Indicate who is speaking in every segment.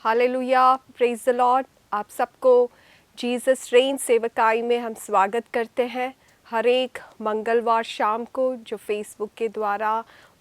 Speaker 1: Hallelujah, praise the Lord. आप सबको Jesus rain सेवकाई में हम स्वागत करते हैं। हर एक मंगलवार शाम को जो फेसबुक के द्वारा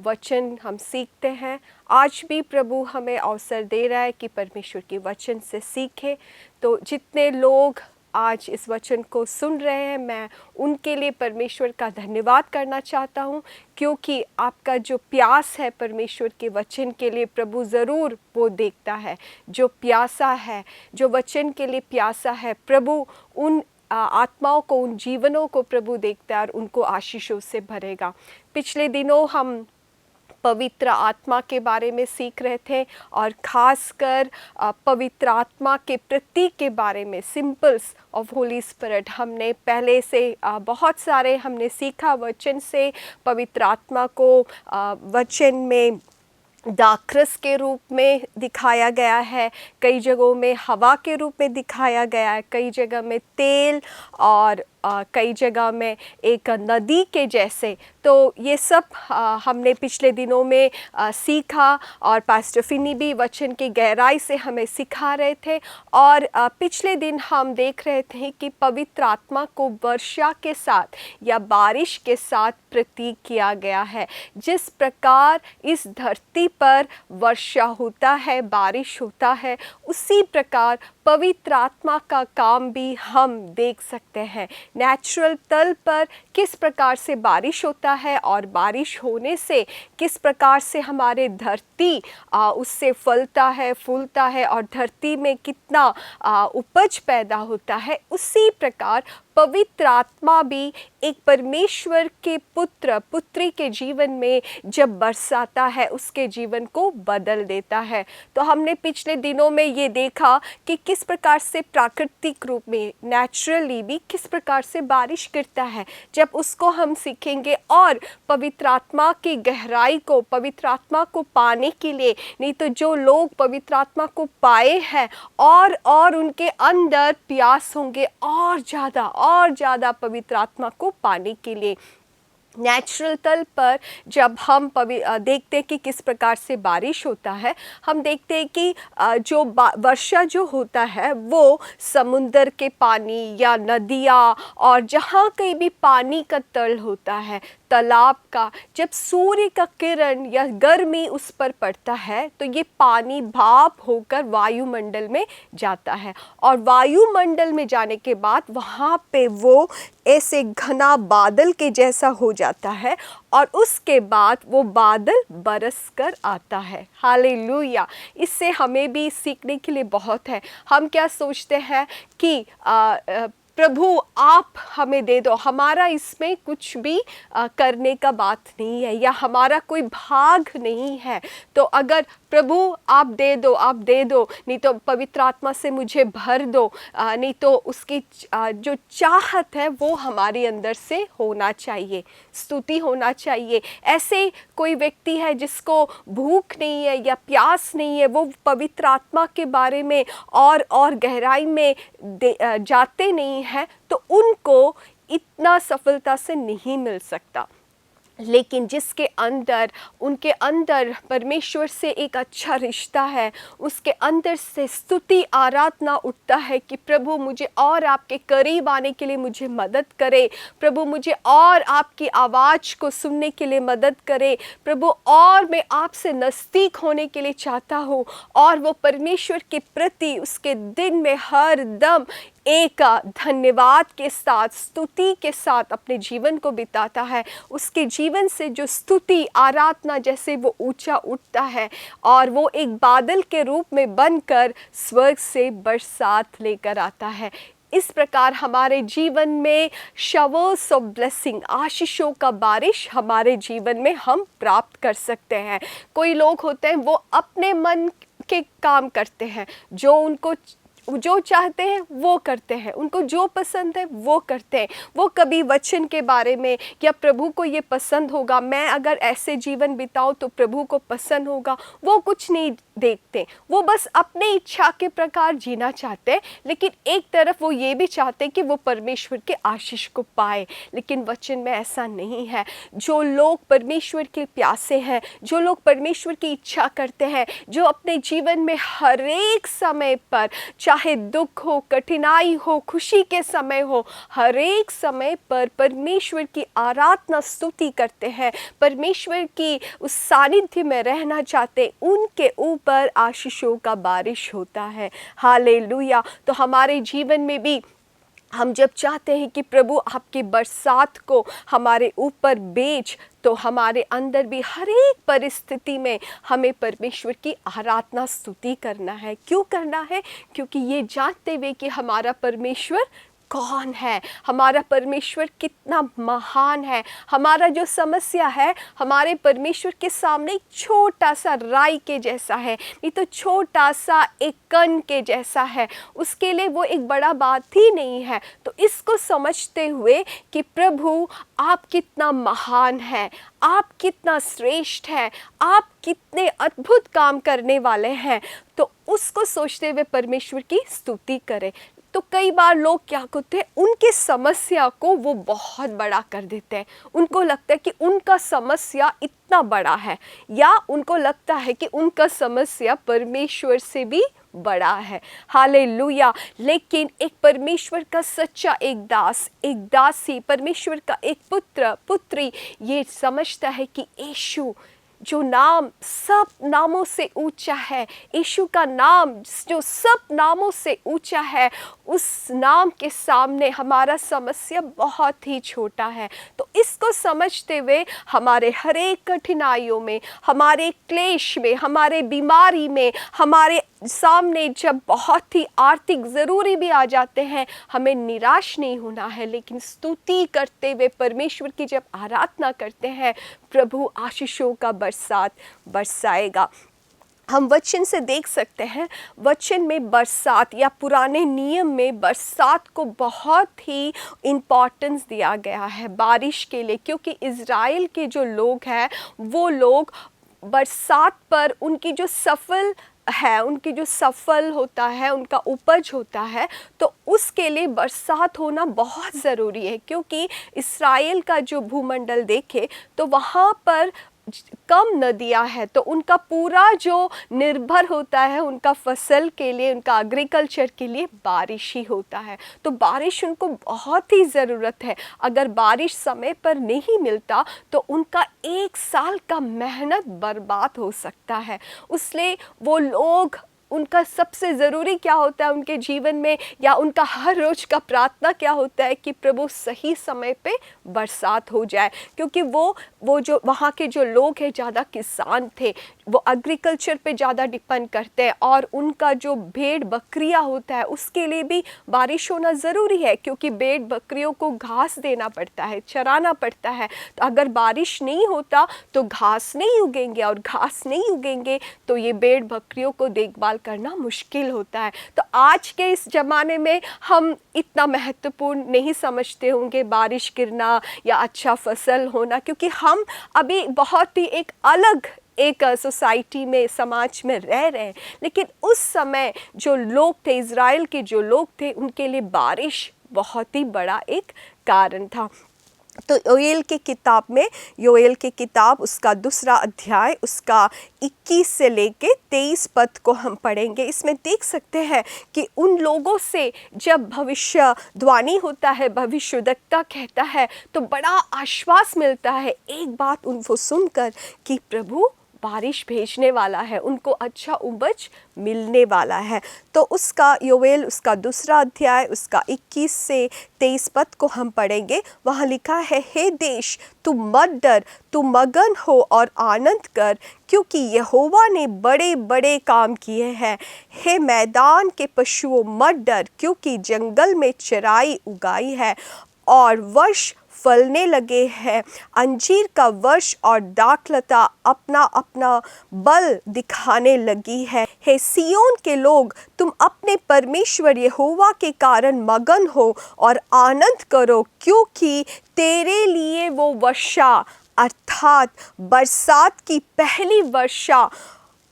Speaker 1: वचन हम सीखते हैं, आज भी प्रभु हमें अवसर दे रहा है कि परमेश्वर के वचन से सीखें। तो जितने लोग आज इस वचन को सुन रहे हैं, मैं उनके लिए परमेश्वर का धन्यवाद करना चाहता हूँ, क्योंकि आपका जो प्यास है परमेश्वर के वचन के लिए, प्रभु ज़रूर वो देखता है। जो प्यासा है, जो वचन के लिए प्यासा है, प्रभु उन आत्माओं को, उन जीवनों को प्रभु देखता है और उनको आशीषों से भरेगा। पिछले दिनों हम पवित्र आत्मा के बारे में सीख रहे थे और ख़ासकर पवित्र आत्मा के प्रतीक के बारे में, सिंबल्स ऑफ होली स्पिरिट, हमने पहले से बहुत सारे हमने सीखा। वचन से पवित्र आत्मा को वचन में दाखरस के रूप में दिखाया गया है, कई जगहों में हवा के रूप में दिखाया गया है, कई जगह में तेल और कई जगह में एक नदी के जैसे। तो ये सब हमने पिछले दिनों में सीखा और पास्टर फिनी भी वचन की गहराई से हमें सिखा रहे थे। और पिछले दिन हम देख रहे थे कि पवित्र आत्मा को वर्षा के साथ या बारिश के साथ प्रतीक किया गया है। जिस प्रकार इस धरती पर वर्षा होता है, बारिश होता है, उसी प्रकार पवित्र आत्मा का काम भी हम देख सकते हैं। नेचुरल तल पर किस प्रकार से बारिश होता है और बारिश होने से किस प्रकार से हमारे धरती उससे फलता है, फूलता है और धरती में कितना उपज पैदा होता है, उसी प्रकार पवित्र आत्मा भी एक परमेश्वर के पुत्र पुत्री के जीवन में जब बरसाता है, उसके जीवन को बदल देता है। तो हमने पिछले दिनों में ये देखा कि किस प्रकार से प्राकृतिक रूप में, नेचुरली भी किस प्रकार से बारिश गिरता है। जब उसको हम सीखेंगे और पवित्र आत्मा की गहराई को, पवित्र आत्मा को पाने के लिए, नहीं तो जो लोग पवित्र आत्मा को पाए हैं और उनके अंदर प्यास होंगे और ज़्यादा पवित्र आत्मा को पाने के लिए। नेचुरल तल पर जब हम देखते हैं कि किस प्रकार से बारिश होता है, हम देखते हैं कि जो वर्षा जो होता है वो समुंदर के पानी या नदियाँ और जहाँ कहीं भी पानी का तल होता है, तालाब का, जब सूर्य का किरण या गर्मी उस पर पड़ता है तो ये पानी भाप होकर वायुमंडल में जाता है और वायुमंडल में जाने के बाद वहाँ पे वो ऐसे घना बादल के जैसा हो जाता है और उसके बाद वो बादल बरस कर आता है। हालेलुया। इससे हमें भी सीखने के लिए बहुत है। हम क्या सोचते हैं कि प्रभु आप हमें दे दो, हमारा इसमें कुछ भी करने का बात नहीं है या हमारा कोई भाग नहीं है। तो अगर प्रभु आप दे दो, आप दे दो, नहीं तो पवित्र आत्मा से मुझे भर दो, नहीं तो उसकी जो चाहत है वो हमारे अंदर से होना चाहिए, स्तुति होना चाहिए। ऐसे कोई व्यक्ति है जिसको भूख नहीं है या प्यास नहीं है, वो पवित्र आत्मा के बारे में और गहराई में जाते नहीं है, तो उनको इतना सफलता से नहीं मिल सकता। लेकिन जिसके अंदर, उनके अंदर परमेश्वर से एक अच्छा रिश्ता है, उसके अंदर से स्तुति आराधना उठता है कि प्रभु मुझे और आपके करीब आने के लिए मुझे मदद करे, प्रभु मुझे और आपकी आवाज़ को सुनने के लिए मदद करे, प्रभु और मैं आपसे नज़दीक होने के लिए चाहता हूँ। और वो परमेश्वर के प्रति उसके दिन में हर दम एक धन्यवाद के साथ, स्तुति के साथ अपने जीवन को बिताता है। उसके जीवन से जो स्तुति आराधना जैसे वो ऊंचा उठता है और वो एक बादल के रूप में बनकर स्वर्ग से बरसात लेकर आता है। इस प्रकार हमारे जीवन में शावर्स ऑफ ब्लेसिंग, आशीषों का बारिश हमारे जीवन में हम प्राप्त कर सकते हैं। कोई लोग होते हैं वो अपने मन के काम करते हैं, जो उनको जो चाहते हैं वो करते हैं, उनको जो पसंद है वो करते हैं। वो कभी वचन के बारे में या प्रभु को ये पसंद होगा, मैं अगर ऐसे जीवन बिताऊं तो प्रभु को पसंद होगा, वो कुछ नहीं देखते हैं। वो बस अपने इच्छा के प्रकार जीना चाहते हैं, लेकिन एक तरफ वो ये भी चाहते हैं कि वो परमेश्वर के आशीष को पाए। लेकिन वचन में ऐसा नहीं है। जो लोग परमेश्वर के प्यासे हैं, जो लोग परमेश्वर की इच्छा करते हैं, जो अपने जीवन में हर एक समय पर, चाहे दुख हो, कठिनाई हो, खुशी के समय हो, हर एक समय पर परमेश्वर की आराधना स्तुति करते हैं, परमेश्वर की उस सानिध्य में रहना चाहते, उनके ऊपर आशीषों का बारिश होता है। हालेलुया। तो हमारे जीवन में भी हम जब चाहते हैं कि प्रभु आपकी बरसात को हमारे ऊपर भेज, तो हमारे अंदर भी हर एक परिस्थिति में हमें परमेश्वर की आराधना स्तुति करना है। क्यों करना है? क्योंकि ये जानते हुए कि हमारा परमेश्वर कौन है, हमारा परमेश्वर कितना महान है। हमारा जो समस्या है हमारे परमेश्वर के सामने एक छोटा सा राई के जैसा है, नहीं तो छोटा सा एक कण के जैसा है। उसके लिए वो एक बड़ा बात ही नहीं है। तो इसको समझते हुए कि प्रभु आप कितना महान है, आप कितना श्रेष्ठ है, आप कितने अद्भुत काम करने वाले हैं, तो उसको सोचते हुए परमेश्वर की स्तुति करें। तो कई बार लोग क्या करते हैं, उनकी समस्या को वो बहुत बड़ा कर देते हैं। उनको लगता है कि उनका समस्या इतना बड़ा है, या उनको लगता है कि उनका समस्या परमेश्वर से भी बड़ा है। हालेलुया। लेकिन एक परमेश्वर का सच्चा एक दास, एक दासी, परमेश्वर का एक पुत्र पुत्री ये समझता है कि यीशु जो नाम सब नामों से ऊंचा है, यीशु का नाम जो सब नामों से ऊंचा है, उस नाम के सामने हमारा समस्या बहुत ही छोटा है। तो इसको समझते हुए हमारे हर एक कठिनाइयों में, हमारे क्लेश में, हमारे बीमारी में, हमारे सामने जब बहुत ही आर्थिक ज़रूरी भी आ जाते हैं, हमें निराश नहीं होना है, लेकिन स्तुति करते हुए परमेश्वर की जब आराधना करते हैं, प्रभु आशीषों का बरसात बरसाएगा। हम वचन से देख सकते हैं, वचन में बरसात या पुराने नियम में बरसात को बहुत ही इम्पॉर्टेंस दिया गया है बारिश के लिए, क्योंकि इज़राइल के जो लोग हैं वो लोग बरसात पर उनकी जो सफल है, उनकी जो सफल होता है, उनका उपज होता है, तो उसके लिए बरसात होना बहुत ज़रूरी है। क्योंकि इस्राएल का जो भूमंडल देखे तो वहाँ पर कम नदियाँ हैं, तो उनका पूरा जो निर्भर होता है उनका फसल के लिए, उनका एग्रीकल्चर के लिए बारिश ही होता है। तो बारिश उनको बहुत ही ज़रूरत है। अगर बारिश समय पर नहीं मिलता तो उनका एक साल का मेहनत बर्बाद हो सकता है। इसलिए वो लोग, उनका सबसे ज़रूरी क्या होता है उनके जीवन में, या उनका हर रोज़ का प्रार्थना क्या होता है कि प्रभु सही समय पे बरसात हो जाए। क्योंकि वो जो वहाँ के जो लोग हैं ज़्यादा किसान थे, वो एग्रीकल्चर पे ज़्यादा डिपेंड करते हैं, और उनका जो भेड़ बकरियाँ होता है उसके लिए भी बारिश होना ज़रूरी है, क्योंकि भेड़ बकरियों को घास देना पड़ता है, चराना पड़ता है। तो अगर बारिश नहीं होता तो घास नहीं उगेंगे, और घास नहीं उगेंगे तो ये भेड़ बकरियों को देखभाल करना मुश्किल होता है। तो आज के इस ज़माने में हम इतना महत्वपूर्ण नहीं समझते होंगे बारिश गिरना या अच्छा फसल होना, क्योंकि हम अभी बहुत ही एक अलग एक सोसाइटी में, समाज में रह रहे हैं। लेकिन उस समय जो लोग थे, इज़राइल के जो लोग थे, उनके लिए बारिश बहुत ही बड़ा एक कारण था। तो योएल की किताब में, योएल की किताब उसका 2 अध्याय उसका 21 से लेके 23 पद को हम पढ़ेंगे। इसमें देख सकते हैं कि उन लोगों से जब भविष्यवाणी होता है, भविष्यवक्ता कहता है, तो बड़ा आश्वास मिलता है एक बात उनको सुनकर कि प्रभु बारिश भेजने वाला है, उनको अच्छा उपज मिलने वाला है। तो उसका योएल उसका 2 अध्याय उसका 21 से 23 पद को हम पढ़ेंगे। वहाँ लिखा है, हे देश तू मत डर, तू मगन हो और आनंद कर, क्योंकि यहोवा ने बड़े बड़े काम किए हैं। हे मैदान के पशुओं मत डर, क्योंकि जंगल में चराई उगाई है और वर्ष फलने लगे हैं। अंजीर का वर्ष और दाखलता अपना अपना बल दिखाने लगी है। हे सियोन के लोग, तुम अपने परमेश्वर यहोवा के कारण मगन हो और आनंद करो, क्योंकि तेरे लिए वो वर्षा अर्थात बरसात की पहली वर्षा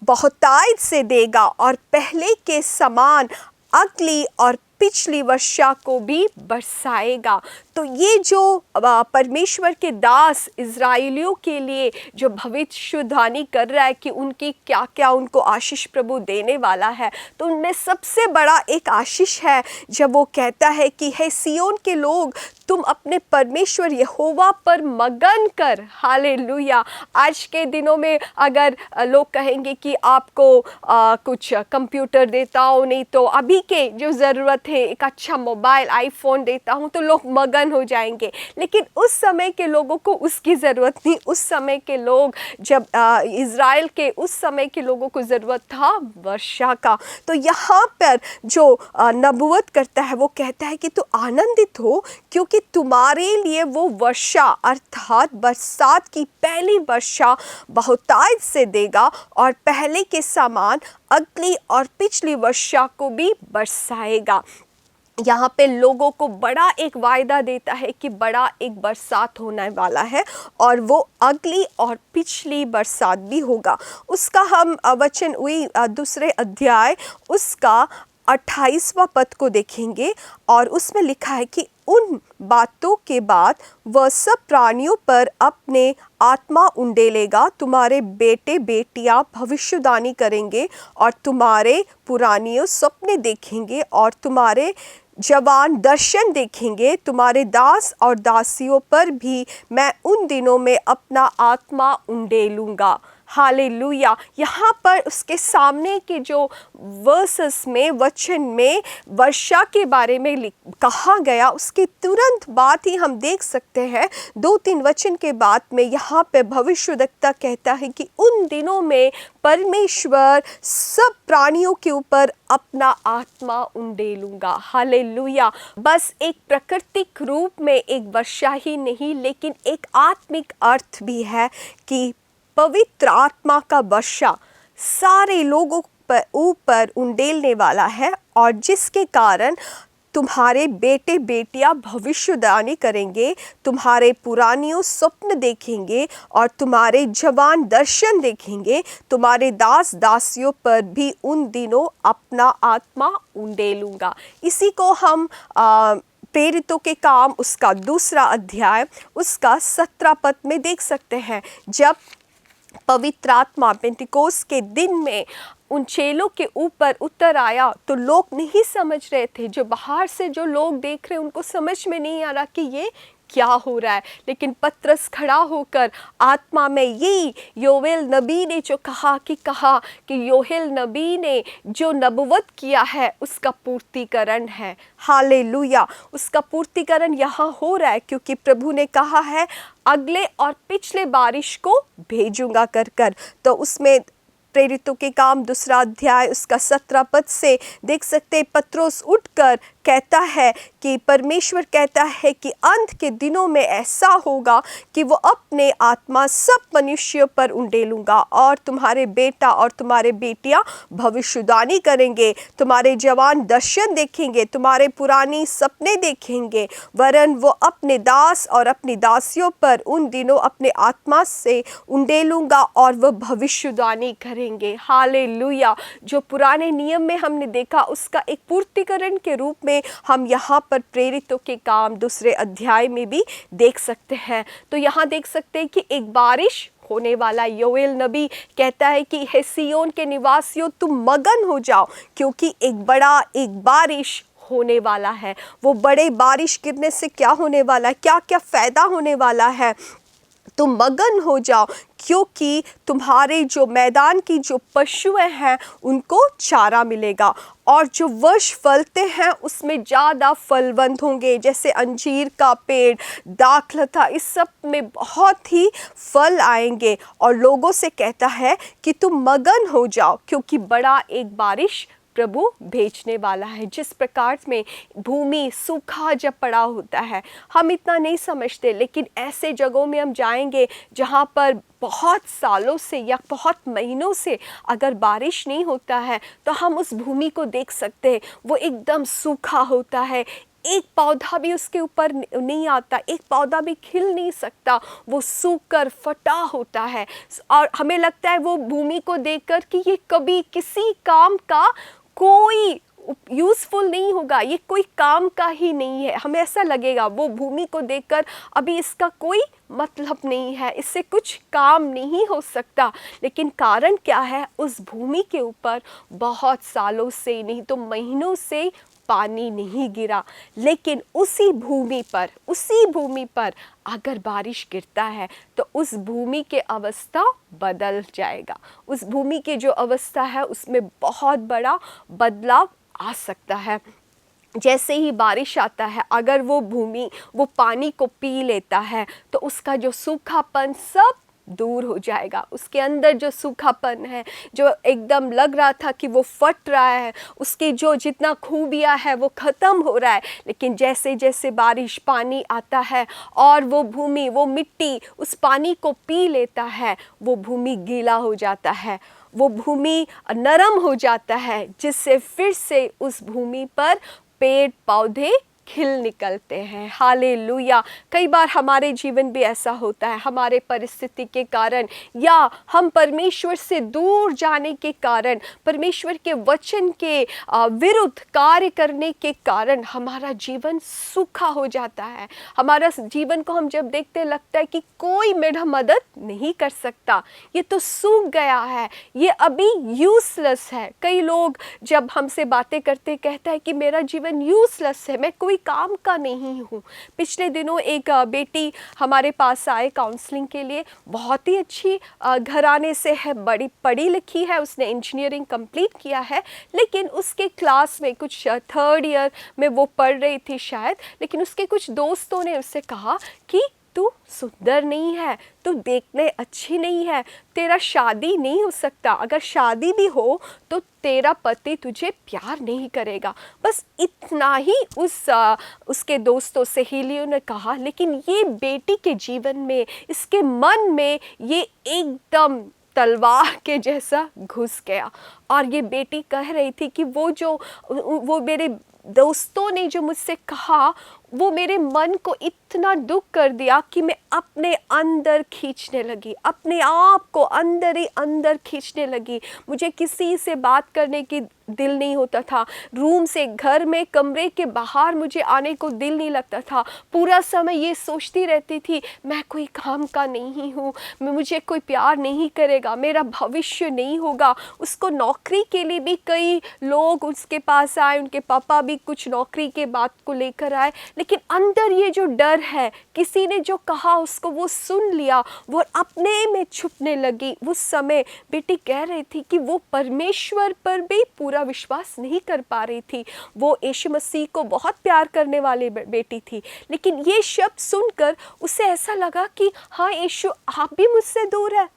Speaker 1: बहुतायत से देगा और पहले के समान अगली और पिछली वर्षा को भी बरसाएगा। तो ये जो परमेश्वर के दास इज़राइलियों के लिए जो भविष्यवाणी कर रहा है कि उनकी क्या क्या उनको आशीष प्रभु देने वाला है, तो उनमें सबसे बड़ा एक आशीष है जब वो कहता है कि हे सिय्योन के लोग, तुम अपने परमेश्वर यहोवा पर मगन कर। हालेलुया। आज के दिनों में अगर लोग कहेंगे कि आपको कुछ कंप्यूटर देता हूँ, नहीं तो अभी के जो ज़रूरत है एक अच्छा मोबाइल आईफोन देता हूँ, तो लोग मगन हो जाएंगे। लेकिन उस समय के लोगों को उसकी ज़रूरत नहीं। उस समय के लोग जब इज़राइल के उस समय के लोगों को ज़रूरत था वर्षा का। तो यहाँ पर जो नबूवत करता है वो कहता है कि तू आनंदित हो, क्योंकि तुम्हारे लिए वो वर्षा अर्थात बरसात की पहली वर्षा बहुतायत से देगा और पहले के समान अगली और पिछली वर्षा को भी बरसाएगा। यहाँ पे लोगों को बड़ा एक वायदा देता है कि बड़ा एक बरसात होने वाला है और वो अगली और पिछली बरसात भी होगा। उसका हम वचन हुई दूसरे अध्याय उसका 28वां पद को देखेंगे और उसमें लिखा है कि उन बातों के बाद वह सब प्राणियों पर अपने आत्मा उंडेलेगा। तुम्हारे बेटे बेटियां भविष्यवाणी करेंगे और तुम्हारे पुरानियों सपने देखेंगे और तुम्हारे जवान दर्शन देखेंगे। तुम्हारे दास और दासियों पर भी मैं उन दिनों में अपना आत्मा उंडेलूंगा। हालेलुया। यहाँ पर उसके सामने के जो वर्सेस में वचन में वर्षा के बारे में कहा गया, उसके तुरंत बाद ही हम देख सकते हैं 2-3 वचन के बाद में यहाँ पे भविष्यद्वक्ता कहता है कि उन दिनों में परमेश्वर सब प्राणियों के ऊपर अपना आत्मा उंडेलूंगा। हालेलुया। बस एक प्राकृतिक रूप में एक वर्षा ही नहीं, लेकिन एक आत्मिक अर्थ भी है कि पवित्र आत्मा का वर्षा सारे लोगों पर ऊपर उंडेलने वाला है और जिसके कारण तुम्हारे बेटे बेटियां भविष्यवाणी करेंगे, तुम्हारे पुरानियों स्वप्न देखेंगे और तुम्हारे जवान दर्शन देखेंगे। तुम्हारे दास दासियों पर भी उन दिनों अपना आत्मा उंडेलूंगा। इसी को हम प्रेरितों के काम उसका दूसरा अध्याय उसका 17 पद में देख सकते हैं। जब पवित्र आत्मा पेंतिकोस्त के दिन में उन चेलों के ऊपर उतर आया तो लोग नहीं समझ रहे थे। जो बाहर से जो लोग देख रहे उनको समझ में नहीं आ रहा कि ये क्या हो रहा है, लेकिन पतरस खड़ा होकर आत्मा में यही योएल नबी ने जो कहा कि योएल नबी ने जो नबुवत किया है उसका पूर्तिकरण है। हालेलुया। उसका पूर्तिकरण यहाँ हो रहा है क्योंकि प्रभु ने कहा है अगले और पिछले बारिश को भेजूंगा कर। तो उसमें प्रेरितों के काम दूसरा अध्याय उसका 17 पद से देख सकते पत्रोस उठकर कहता है कि परमेश्वर कहता है कि अंत के दिनों में ऐसा होगा कि वो अपने आत्मा सब मनुष्यों पर उंडेलूंगा और तुम्हारे बेटा और तुम्हारे बेटियां भविष्यवाणी करेंगे, तुम्हारे जवान दर्शन देखेंगे, तुम्हारे पुरानी सपने देखेंगे, वरन वो अपने दास और अपनी दासियों पर उन दिनों अपने आत्मा से उंडेलूंगा और वह भविष्यवाणी करेंगे। हालेलुया। जो पुराने नियम में हमने देखा उसका एक पूर्तिकरण के रूप में हम यहाँ पर प्रेरितों के काम दूसरे अध्याय में भी देख सकते हैं। तो यहाँ देख सकते हैं कि एक बारिश होने वाला। योएल नबी कहता है कि हे सिय्योन के निवासियों तुम मगन हो जाओ, क्योंकि एक बड़ा एक बारिश होने वाला है। वो बड़े बारिश गिरने से क्या होने वाला है, क्या क्या फायदा होने वाला है, तुम मगन हो जाओ, क्योंकि तुम्हारे जो मैदान की जो पशुएं हैं उनको चारा मिलेगा और जो वृक्ष फलते हैं उसमें ज़्यादा फलवंत होंगे। जैसे अंजीर का पेड़, दाखलता, इस सब में बहुत ही फल आएंगे। और लोगों से कहता है कि तुम मगन हो जाओ, क्योंकि बड़ा एक बारिश प्रभु भेजने वाला है। जिस प्रकार में भूमि सूखा जब पड़ा होता है हम इतना नहीं समझते, लेकिन ऐसे जगहों में हम जाएंगे जहाँ पर बहुत सालों से या बहुत महीनों से अगर बारिश नहीं होता है तो हम उस भूमि को देख सकते हैं। वो एकदम सूखा होता है, एक पौधा भी उसके ऊपर नहीं आता, एक पौधा भी खिल नहीं सकता, वो सूख कर फटा होता है। और हमें लगता है वो भूमि को देखकर कि ये कभी किसी काम का कोई यूज़फुल नहीं होगा, ये कोई काम का ही नहीं है। हमें ऐसा लगेगा वो भूमि को देखकर अभी इसका कोई मतलब नहीं है, इससे कुछ काम नहीं हो सकता। लेकिन कारण क्या है, उस भूमि के ऊपर बहुत सालों से, नहीं तो महीनों से पानी नहीं गिरा। लेकिन उसी भूमि पर अगर बारिश गिरता है तो उस भूमि के अवस्था बदल जाएगा। उस भूमि के जो अवस्था है उसमें बहुत बड़ा बदलाव आ सकता है। जैसे ही बारिश आता है, अगर वो भूमि वो पानी को पी लेता है तो उसका जो सूखापन सब दूर हो जाएगा। उसके अंदर जो सूखापन है, जो एकदम लग रहा था कि वो फट रहा है, उसकी जो जितना खूबियाँ है वो ख़त्म हो रहा है। लेकिन जैसे जैसे बारिश पानी आता है और वो भूमि, वो मिट्टी उस पानी को पी लेता है, वो भूमि गीला हो जाता है, वो भूमि नरम हो जाता है, जिससे फिर से उस भूमि पर पेड़ पौधे खिल निकलते हैं। हालेलुया। कई बार हमारे जीवन भी ऐसा होता है, हमारे परिस्थिति के कारण या हम परमेश्वर से दूर जाने के कारण, परमेश्वर के वचन के विरुद्ध कार्य करने के कारण हमारा जीवन सूखा हो जाता है। हमारा जीवन को हम जब देखते लगता है कि कोई मेरा मदद नहीं कर सकता, ये तो सूख गया है, ये अभी यूजलेस है। कई लोग जब हमसे बातें करते कहता है कि मेरा जीवन यूजलेस है, मैं कोई काम का नहीं हूँ। पिछले दिनों एक बेटी हमारे पास आए काउंसलिंग के लिए, बहुत ही अच्छी घराने से है, बड़ी पढ़ी लिखी है, उसने इंजीनियरिंग कंप्लीट किया है। लेकिन उसके क्लास में कुछ 3rd ईयर में वो पढ़ रही थी शायद, लेकिन उसके कुछ दोस्तों ने उससे कहा कि तू सुंदर नहीं है, तू देखने अच्छी नहीं है, तेरा शादी नहीं हो सकता, अगर शादी भी हो तो तेरा पति तुझे प्यार नहीं करेगा। बस इतना ही उसके दोस्तों सहेलियों ने कहा। लेकिन ये बेटी के जीवन में, इसके मन में ये एकदम तलवार के जैसा घुस गया। और ये बेटी कह रही थी कि वो मेरे दोस्तों ने जो मुझसे कहा वो मेरे मन को इतना दुख कर दिया कि मैं अपने अंदर खींचने लगी, अपने आप को अंदर ही अंदर खींचने लगी। मुझे किसी से बात करने की दिल नहीं होता था, रूम से, घर में, कमरे के बाहर मुझे आने को दिल नहीं लगता था। पूरा समय ये सोचती रहती थी मैं कोई काम का नहीं हूँ, मुझे कोई प्यार नहीं करेगा, मेरा भविष्य नहीं होगा। उसको नौकरी के लिए भी कई लोग उसके पास आए, उनके पापा भी कुछ नौकरी के बात को लेकर आए, लेकिन अंदर ये जो डर है, किसी ने जो कहा उसको वो सुन लिया, वो अपने में छुपने लगी। उस समय बेटी कह रही थी कि वो परमेश्वर पर भी पूरा विश्वास नहीं कर पा रही थी। वो यीशु मसीह को बहुत प्यार करने वाली बेटी थी, लेकिन ये शब्द सुनकर उसे ऐसा लगा कि हाँ यीशु, आप भी मुझसे दूर है,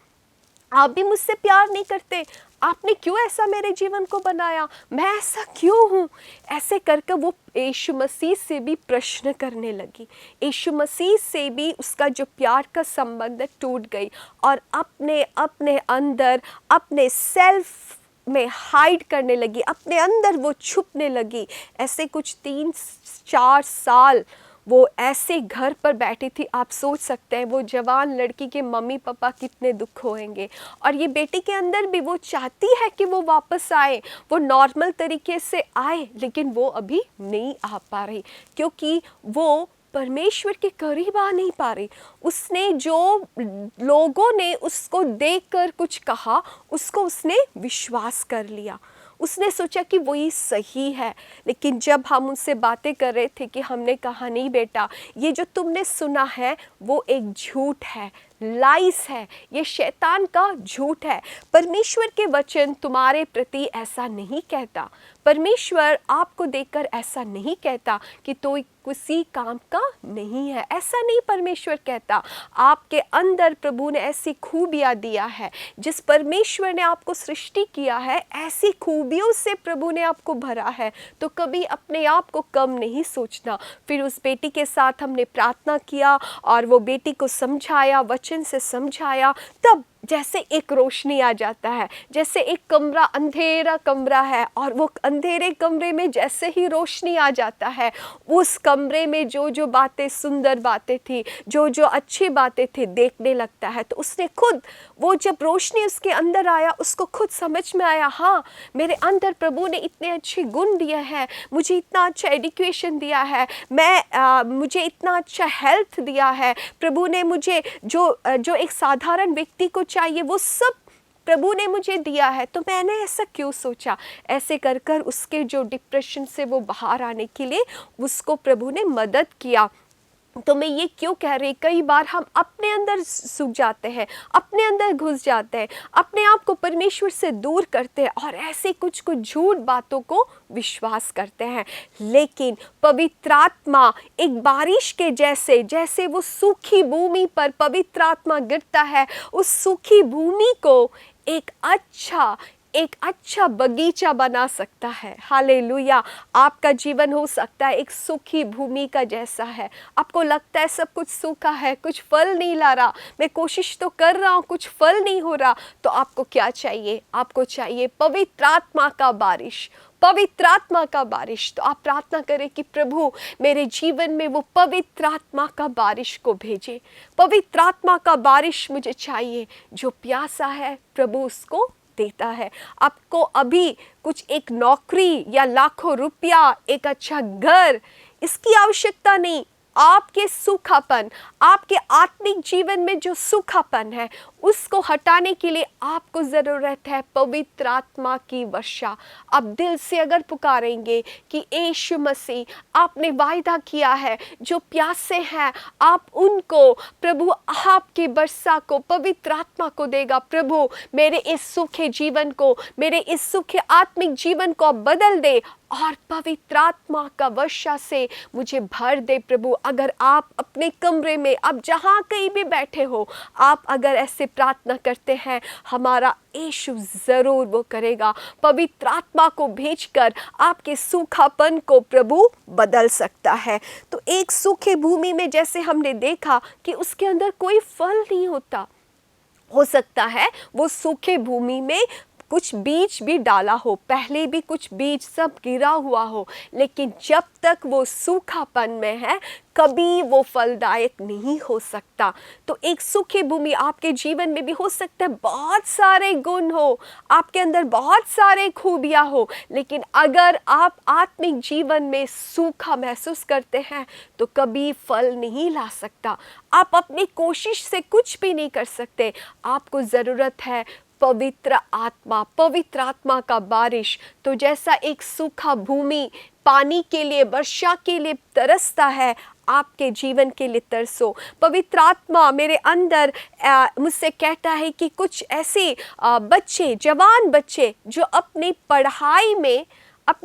Speaker 1: आप भी मुझसे प्यार नहीं करते, आपने क्यों ऐसा मेरे जीवन को बनाया, मैं ऐसा क्यों हूँ। ऐसे करके वो यीशु मसीह से भी प्रश्न करने लगी, यीशु मसीह से भी उसका जो प्यार का संबंध टूट गई और अपने अपने अंदर, अपने सेल्फ में हाइड करने लगी, अपने अंदर वो छुपने लगी। ऐसे कुछ 3-4 साल वो ऐसे घर पर बैठी थी। आप सोच सकते हैं वो जवान लड़की के मम्मी पापा कितने दुख होंगे। और ये बेटी के अंदर भी वो चाहती है कि वो वापस आए, वो नॉर्मल तरीके से आए, लेकिन वो अभी नहीं आ पा रही क्योंकि वो परमेश्वर के करीब आ नहीं पा रही। उसने जो लोगों ने उसको देखकर कुछ कहा, उसको उसने विश्वास कर लिया, उसने सोचा कि वही सही है। लेकिन जब हम उनसे बातें कर रहे थे कि हमने कहा नहीं बेटा, ये जो तुमने सुना है वो एक झूठ है, लाइस है, ये शैतान का झूठ है। परमेश्वर के वचन तुम्हारे प्रति ऐसा नहीं कहता। परमेश्वर आपको देखकर ऐसा नहीं कहता कि तो किसी काम का नहीं है, ऐसा नहीं परमेश्वर कहता। आपके अंदर प्रभु ने ऐसी खूबियाँ दिया है, जिस परमेश्वर ने आपको सृष्टि किया है, ऐसी खूबियों से प्रभु ने आपको भरा है। तो कभी अपने आप को कम नहीं सोचना। फिर उस बेटी के साथ हमने प्रार्थना किया और वो बेटी को समझाया, वचन से समझाया। तब जैसे एक रोशनी आ जाता है, जैसे एक कमरा अंधेरा कमरा है और वो अंधेरे कमरे में जैसे ही रोशनी आ जाता है, उस कमरे में जो जो बातें, सुंदर बातें थी, जो जो अच्छी बातें थी, देखने लगता है। तो उसने खुद, वो जब रोशनी उसके अंदर आया, उसको खुद समझ में आया, हाँ मेरे अंदर प्रभु ने इतने अच्छे गुण दिए हैं, मुझे इतना अच्छा एजुकेशन दिया है, मुझे इतना अच्छा हेल्थ दिया है, प्रभु ने मुझे जो एक साधारण व्यक्ति को चाहिए वो सब प्रभु ने मुझे दिया है, तो मैंने ऐसा क्यों सोचा। ऐसे कर कर उसके जो डिप्रेशन से वो बाहर आने के लिए उसको प्रभु ने मदद किया। तो मैं ये क्यों कह रही, कई बार हम अपने अंदर सूख जाते हैं, अपने अंदर घुस जाते हैं, अपने आप को परमेश्वर से दूर करते हैं और ऐसे कुछ कुछ झूठ बातों को विश्वास करते हैं। लेकिन पवित्र आत्मा एक बारिश के जैसे, जैसे वो सूखी भूमि पर पवित्र आत्मा गिरता है, उस सूखी भूमि को एक अच्छा बगीचा बना सकता है। हालेलुया। आपका जीवन हो सकता है एक सूखी भूमि का जैसा है। आपको लगता है सब कुछ सूखा है, कुछ फल नहीं ला रहा, मैं कोशिश तो कर रहा हूँ, कुछ फल नहीं हो रहा। तो आपको क्या चाहिए? आपको चाहिए पवित्र आत्मा का बारिश, पवित्र आत्मा का बारिश। तो आप प्रार्थना करें कि प्रभु मेरे जीवन में वो पवित्र आत्मा का बारिश को भेजे। पवित्र आत्मा का बारिश मुझे चाहिए। जो प्यासा है प्रभु उसको देता है। आपको अभी कुछ एक नौकरी या लाखों रुपया, एक अच्छा घर, इसकी आवश्यकता नहीं। आपके सूखापन, आपके आत्मिक जीवन में जो सूखापन है, उसको हटाने के लिए आपको ज़रूरत है पवित्र आत्मा की वर्षा। आप दिल से अगर पुकारेंगे कि यीशु मसीह, आपने वायदा किया है जो प्यासे हैं आप उनको, प्रभु आपकी वर्षा को, पवित्र आत्मा को देगा। प्रभु मेरे इस सूखे जीवन को, मेरे इस सूखे आत्मिक जीवन को बदल दे और पवित्र आत्मा का वर्षा से मुझे भर दे। प्रभु अगर आप अपने कमरे में, आप जहाँ कहीं भी बैठे हो, आप अगर ऐसे प्रार्थना करते हैं, हमारा यीशु ज़रूर वो करेगा। पवित्र आत्मा को भेजकर आपके सूखापन को प्रभु बदल सकता है। तो एक सूखे भूमि में जैसे हमने देखा कि उसके अंदर कोई फल नहीं होता, हो सकता है वो सूखे भूमि में कुछ बीज भी डाला हो, पहले भी कुछ बीज सब गिरा हुआ हो, लेकिन जब तक वो सूखापन में है कभी वो फलदायक नहीं हो सकता। तो एक सूखी भूमि आपके जीवन में भी हो सकता है, बहुत सारे गुण हो, आपके अंदर बहुत सारे खूबियाँ हो, लेकिन अगर आप आत्मिक जीवन में सूखा महसूस करते हैं तो कभी फल नहीं ला सकता। आप अपनी कोशिश से कुछ भी नहीं कर सकते। आपको ज़रूरत है पवित्र आत्मा का बारिश। तो जैसा एक सूखा भूमि पानी के लिए, वर्षा के लिए तरसता है, आपके जीवन के लिए तरसो। पवित्र आत्मा मेरे अंदर मुझसे कहता है कि कुछ ऐसे बच्चे, जवान बच्चे जो अपनी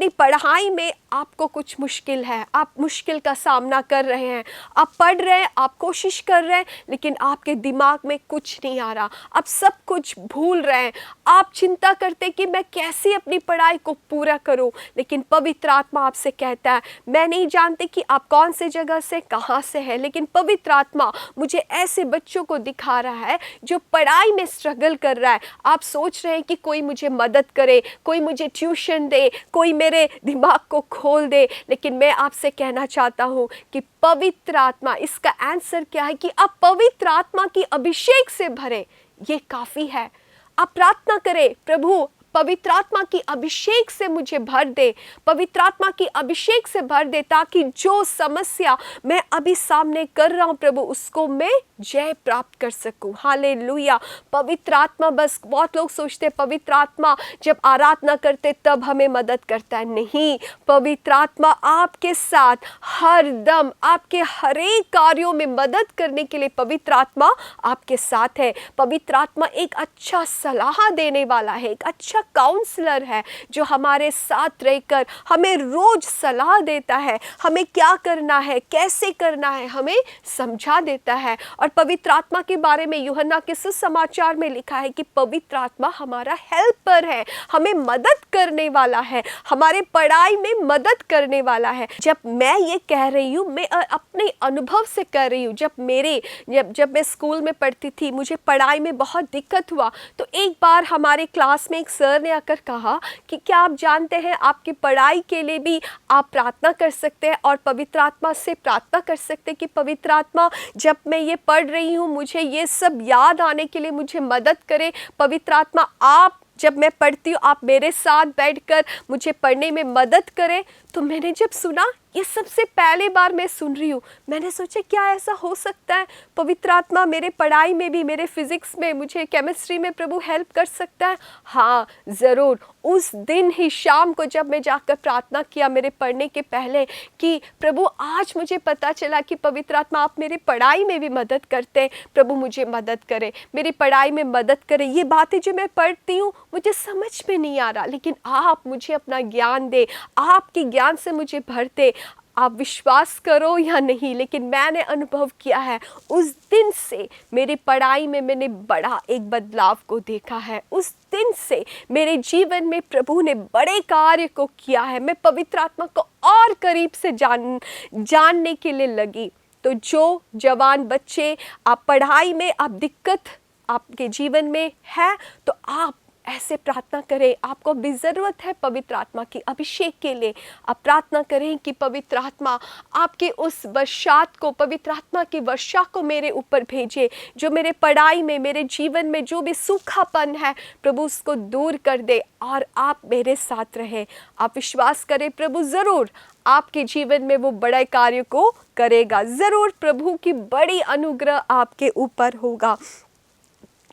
Speaker 1: पढ़ाई में आपको कुछ मुश्किल है, आप मुश्किल का सामना कर रहे हैं, आप पढ़ रहे हैं, आप कोशिश कर रहे हैं, लेकिन आपके दिमाग में कुछ नहीं आ रहा, आप सब कुछ भूल रहे हैं, आप चिंता करते कि मैं कैसे अपनी पढ़ाई को पूरा करूं। लेकिन पवित्र आत्मा आपसे कहता है, मैं नहीं जानती कि आप कौन से जगह से, कहां से है, लेकिन पवित्र आत्मा मुझे ऐसे बच्चों को दिखा रहा है जो पढ़ाई में स्ट्रगल कर रहा है। आप सोच रहे हैं कि कोई मुझे मदद करे, कोई मुझे ट्यूशन दे, कोई मेरे दिमाग को खोल दे, लेकिन मैं आपसे कहना चाहता हूं कि पवित्र आत्मा, इसका आंसर क्या है कि आप पवित्र आत्मा की अभिषेक से भरे, ये काफी है। आप प्रार्थना करें, प्रभु पवित्र आत्मा की अभिषेक से मुझे भर दे, पवित्र आत्मा की अभिषेक से भर दे, ताकि जो समस्या मैं अभी सामने कर रहा हूं प्रभु, उसको मैं जय प्राप्त कर सकूं। हालेलुया। पवित्र आत्मा, बस बहुत लोग सोचते हैं पवित्र आत्मा जब आराधना करते तब हमें मदद करता है। नहीं, पवित्र आत्मा आपके साथ हर दम, आपके हर एक कार्यों में मदद करने के लिए पवित्र आत्मा आपके साथ है। पवित्र आत्मा एक अच्छा सलाह देने वाला है, एक अच्छा काउंसलर है जो हमारे साथ रहकर हमें रोज सलाह देता है, हमें क्या करना है, कैसे करना है, हमें समझा देता है। और पवित्र आत्मा के बारे में यूहन्ना के सुसमाचार में लिखा है कि पवित्र आत्मा हमारा हेल्पर है, हमें मदद करने वाला है, हमारे पढ़ाई में मदद करने वाला है। जब मैं ये कह रही हूँ, मैं अपने अनुभव से कह रही हूँ। जब मैं स्कूल में पढ़ती थी, मुझे पढ़ाई में बहुत दिक्कत हुआ, तो एक बार हमारे क्लास में एक सर ने आकर कहा कि क्या आप जानते हैं आपकी पढ़ाई के लिए भी आप प्रार्थना कर सकते हैं और पवित्र आत्मा से प्रार्थना कर सकते हैं कि पवित्र आत्मा जब मैं ये पढ़ रही हूँ मुझे ये सब याद आने के लिए मुझे मदद करे। पवित्र आत्मा आप जब मैं पढ़ती हूँ आप मेरे साथ बैठकर मुझे पढ़ने में मदद करें। तो मैंने जब सुना, ये सबसे पहली बार मैं सुन रही हूँ, मैंने सोचा क्या ऐसा हो सकता है, पवित्र आत्मा मेरे पढ़ाई में भी, मेरे फिजिक्स में, मुझे केमिस्ट्री में प्रभु हेल्प कर सकता है। हाँ ज़रूर। उस दिन ही शाम को जब मैं जाकर प्रार्थना किया मेरे पढ़ने के पहले कि प्रभु आज मुझे पता चला कि पवित्र आत्मा आप मेरी पढ़ाई में भी मदद करते हैं, प्रभु मुझे मदद करें, मेरी पढ़ाई में मदद करें। ये बातें जो मैं पढ़ती हूँ मुझे समझ में नहीं आ रहा, लेकिन आप मुझे अपना ज्ञान दे, आपके ज्ञान से मुझे भर दे। आप विश्वास करो या नहीं, लेकिन मैंने अनुभव किया है, उस दिन से मेरी पढ़ाई में मैंने बड़ा एक बदलाव को देखा है। उस दिन से मेरे जीवन में प्रभु ने बड़े कार्य को किया है। मैं पवित्र आत्मा को और करीब से जानने के लिए लगी। तो जो जवान बच्चे आप पढ़ाई में आप दिक्कत आपके जीवन में है, तो आप ऐसे प्रार्थना करें। आपको भी ज़रूरत है पवित्र आत्मा की अभिषेक के लिए। आप प्रार्थना करें कि पवित्र आत्मा आपके उस वर्षात को, पवित्र आत्मा की वर्षा को मेरे ऊपर भेजे, जो मेरे पढ़ाई में, मेरे जीवन में जो भी सूखापन है प्रभु उसको दूर कर दे और आप मेरे साथ रहें। आप विश्वास करें, प्रभु ज़रूर आपके जीवन में वो बड़े कार्य को करेगा। ज़रूर प्रभु की बड़ी अनुग्रह आपके ऊपर होगा।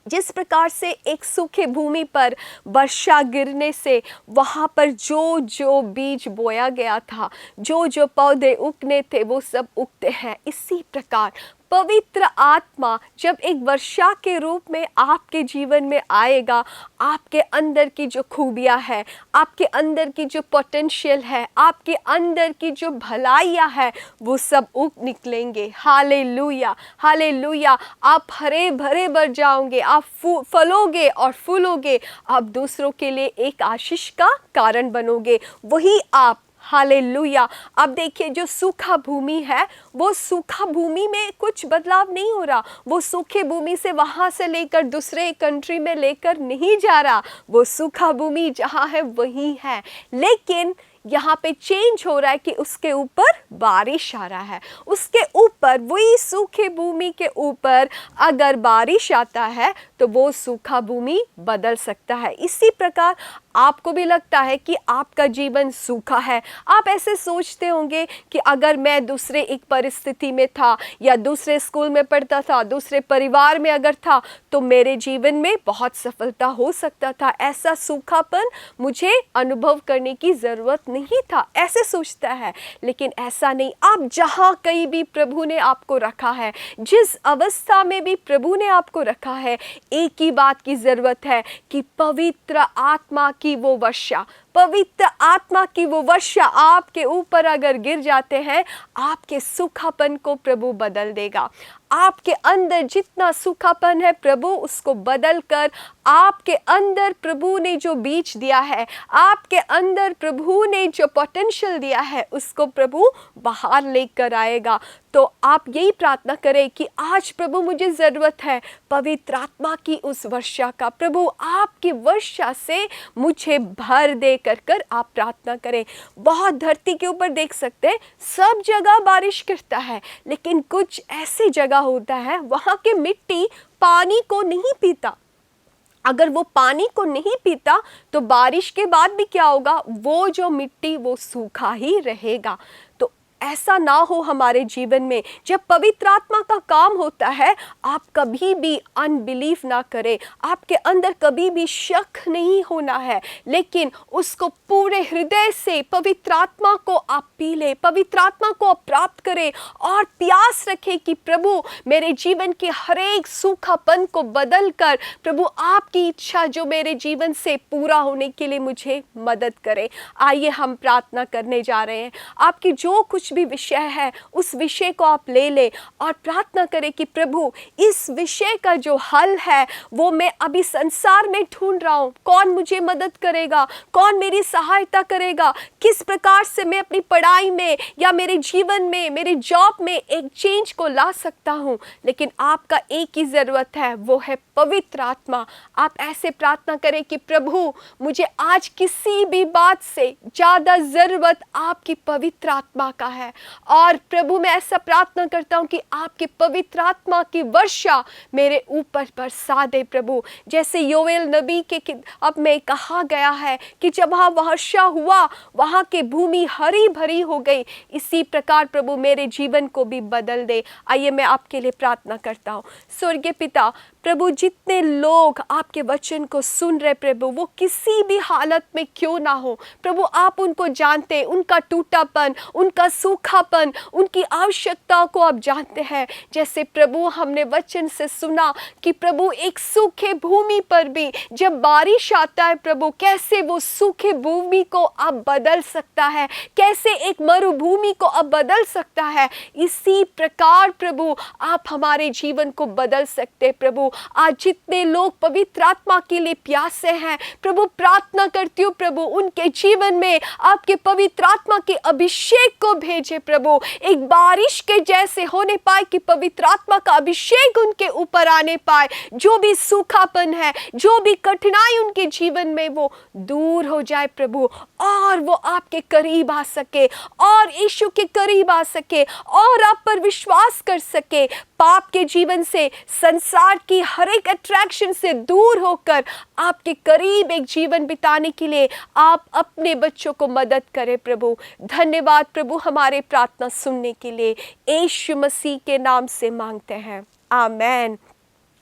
Speaker 1: जिस प्रकार से एक सूखे भूमि पर वर्षा गिरने से वहाँ पर जो जो बीज बोया गया था, जो जो पौधे उगने थे वो सब उगते हैं, इसी प्रकार पवित्र आत्मा जब एक वर्षा के रूप में आपके जीवन में आएगा, आपके अंदर की जो खूबियाँ है, आपके अंदर की जो पोटेंशियल है, आपके अंदर की जो भलाइयाँ है, वो सब उग निकलेंगे। Hallelujah, hallelujah. आप हरे भरे भर जाओगे, आप फलोगे और फूलोगे, आप दूसरों के लिए एक आशीष का कारण बनोगे। वही आप, हालेलुया। अब देखिए, जो सूखा भूमि है, वो सूखा भूमि में कुछ बदलाव नहीं हो रहा। वो सूखे भूमि से वहाँ से लेकर दूसरे कंट्री में लेकर नहीं जा रहा। वो सूखा भूमि जहाँ है वही है, लेकिन यहाँ पे चेंज हो रहा है कि उसके ऊपर बारिश आ रहा है। उसके ऊपर, वही सूखे भूमि के ऊपर अगर बारिश आता है तो वो सूखा भूमि बदल सकता है। इसी प्रकार आपको भी लगता है कि आपका जीवन सूखा है। आप ऐसे सोचते होंगे कि अगर मैं दूसरे एक परिस्थिति में था या दूसरे स्कूल में पढ़ता था, दूसरे परिवार में अगर था, तो मेरे जीवन में बहुत सफलता हो सकता था। ऐसा सूखापन मुझे अनुभव करने की ज़रूरत नहीं था, ऐसे सोचता है। लेकिन ऐसा नहीं। आप जहाँ कहीं भी प्रभु ने आपको रखा है, जिस अवस्था में भी प्रभु ने आपको रखा है, एक ही बात की ज़रूरत है कि पवित्र आत्मा की वो वर्षा, पवित्र आत्मा की वो वर्षा आपके ऊपर अगर गिर जाते हैं, आपके सूखापन को प्रभु बदल देगा। आपके अंदर जितना सूखापन है, प्रभु उसको बदल कर आपके अंदर प्रभु ने जो बीज दिया है, आपके अंदर प्रभु ने जो पोटेंशियल दिया है, उसको प्रभु बाहर लेकर आएगा। तो आप यही प्रार्थना करें कि आज प्रभु मुझे ज़रूरत है पवित्र आत्मा की उस वर्षा का। प्रभु आपकी वर्षा से मुझे भर दे कर आप प्रार्थना करें। बहुत धरती के ऊपर देख सकते हैं, सब जगह बारिश गिरता है, लेकिन कुछ ऐसी जगह होता है वहाँ की मिट्टी पानी को नहीं पीता। अगर वो पानी को नहीं पीता तो बारिश के बाद भी क्या होगा, वो जो मिट्टी वो सूखा ही रहेगा। तो ऐसा ना हो हमारे जीवन में। जब पवित्र आत्मा का काम होता है, आप कभी भी अनबिलीव ना करें, आपके अंदर कभी भी शक नहीं होना है, लेकिन उसको पूरे हृदय से पवित्र आत्मा को आप पी ले, पवित्र आत्मा को आप प्राप्त करें और प्यास रखें कि प्रभु मेरे जीवन के हर एक सूखापन को बदल कर प्रभु आपकी इच्छा जो मेरे जीवन से पूरा होने के लिए मुझे मदद करे। आइए हम प्रार्थना करने जा रहे हैं। आपकी जो कुछ भी विषय है उस विषय को आप ले ले और प्रार्थना करें कि प्रभु इस विषय का जो हल है वो मैं अभी संसार में ढूंढ रहा हूँ। कौन मुझे मदद करेगा, कौन मेरी सहायता करेगा, किस प्रकार से मैं अपनी पढ़ाई में या मेरे जीवन में, मेरे जॉब में एक चेंज को ला सकता हूँ। लेकिन आपका एक ही ज़रूरत है, वो है पवित्र आत्मा। आप ऐसे प्रार्थना करें कि प्रभु मुझे आज किसी भी बात से ज़्यादा ज़रूरत आपकी पवित्र आत्मा का है। और प्रभु मैं ऐसा प्रार्थना करता हूँ कि आपकी पवित्र आत्मा की वर्षा मेरे ऊपर बरसा दे प्रभु। जैसे योएल नबी के किताब में कहा गया है कि जब वहाँ वर्षा हुआ वहाँ की भूमि हरी भरी हो गई, इसी प्रकार प्रभु मेरे जीवन को भी बदल दे। आइए मैं आपके लिए प्रार्थना करता हूँ। स्वर्गीय पिता, प्रभु जितने लोग आपके वचन को सुन रहे प्रभु, वो किसी भी हालत में क्यों ना हो प्रभु, आप उनको जानते, उनका टूटापन, उनका सूखापन, उनकी आवश्यकताओं को आप जानते हैं। जैसे प्रभु हमने वचन से सुना कि प्रभु एक सूखे भूमि पर भी जब बारिश आता है प्रभु, कैसे वो सूखे भूमि को आप बदल सकता है, कैसे एक मरुभूमि को अब बदल सकता है, इसी प्रकार प्रभु आप हमारे जीवन को बदल सकते प्रभु। आज जितने लोग पवित्र आत्मा के लिए प्यासे हैं प्रभु, प्रार्थना करती हूँ प्रभु उनके जीवन में आपके पवित्र आत्मा के अभिषेक को भेजे प्रभु, एक बारिश के जैसे होने पाए कि पवित्र आत्मा का अभिषेक उनके ऊपर आने पाए। जो भी सूखापन है, जो भी कठिनाई उनके जीवन में, वो दूर हो जाए प्रभु, और वो आपके करीब आ सके और यीशु के करीब आ सके और आप पर विश्वास कर सके। पाप के जीवन से, संसार की हर एक अट्रैक्शन से दूर होकर आपके करीब एक जीवन बिताने के लिए आप अपने बच्चों को मदद करें प्रभु। धन्यवाद प्रभु हमारे प्रार्थना सुनने के लिए, यीशु मसीह के नाम से मांगते हैं, आमेन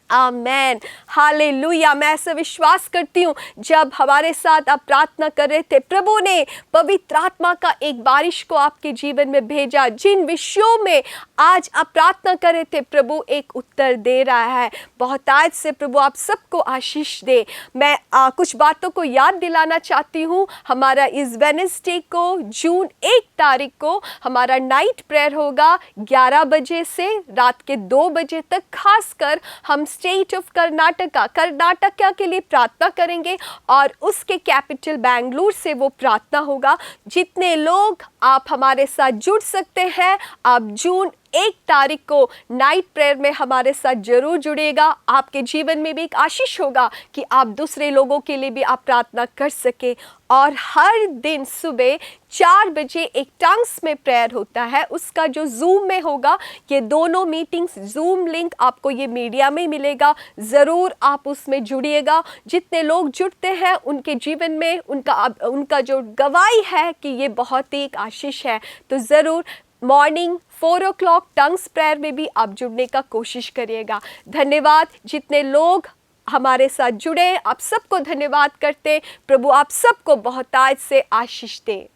Speaker 1: आमेन हालेलुया। मैं ऐसा विश्वास करती हूँ जब हमारे साथ आप प्रार्थना कर रहे थे, प्रभु ने पवित्र आत्मा का एक बारिश को आपके जीवन में भेजा। जिन विषयों में आज आप प्रार्थना कर रहे थे प्रभु एक उत्तर दे रहा है। बहुतायत से प्रभु आप सबको आशीष दे। मैं कुछ बातों को याद दिलाना चाहती हूँ। हमारा इस वेडनेसडे को जून 1 तारीख को हमारा नाइट प्रेयर होगा 11 बजे से रात के 2 बजे तक। खासकर हम स्टेट ऑफ कर्नाटका के लिए प्रार्थना करेंगे और उसके कैपिटल बेंगलुरु से वो प्रार्थना होगा। जितने लोग आप हमारे साथ जुड़ सकते हैं, आप जून 1 तारीख को नाइट प्रेयर में हमारे साथ जरूर जुड़ेगा। आपके जीवन में भी एक आशीष होगा कि आप दूसरे लोगों के लिए भी आप प्रार्थना कर सके। और हर दिन सुबह 4 बजे एक टंग्स में प्रेयर होता है, उसका जो जूम में होगा। ये दोनों मीटिंग्स जूम लिंक आपको ये मीडिया में मिलेगा, ज़रूर आप उसमें जुड़िएगा। जितने लोग जुड़ते हैं उनके जीवन में उनका जो गवाही है कि ये बहुत ही एक आशीष है। तो ज़रूर मॉर्निंग 4 o'clock टंग्स प्रेयर में भी आप जुड़ने का कोशिश करिएगा। धन्यवाद जितने लोग हमारे साथ जुड़े, आप सबको धन्यवाद करते। प्रभु आप सबको बहुतायत से आशीष दे।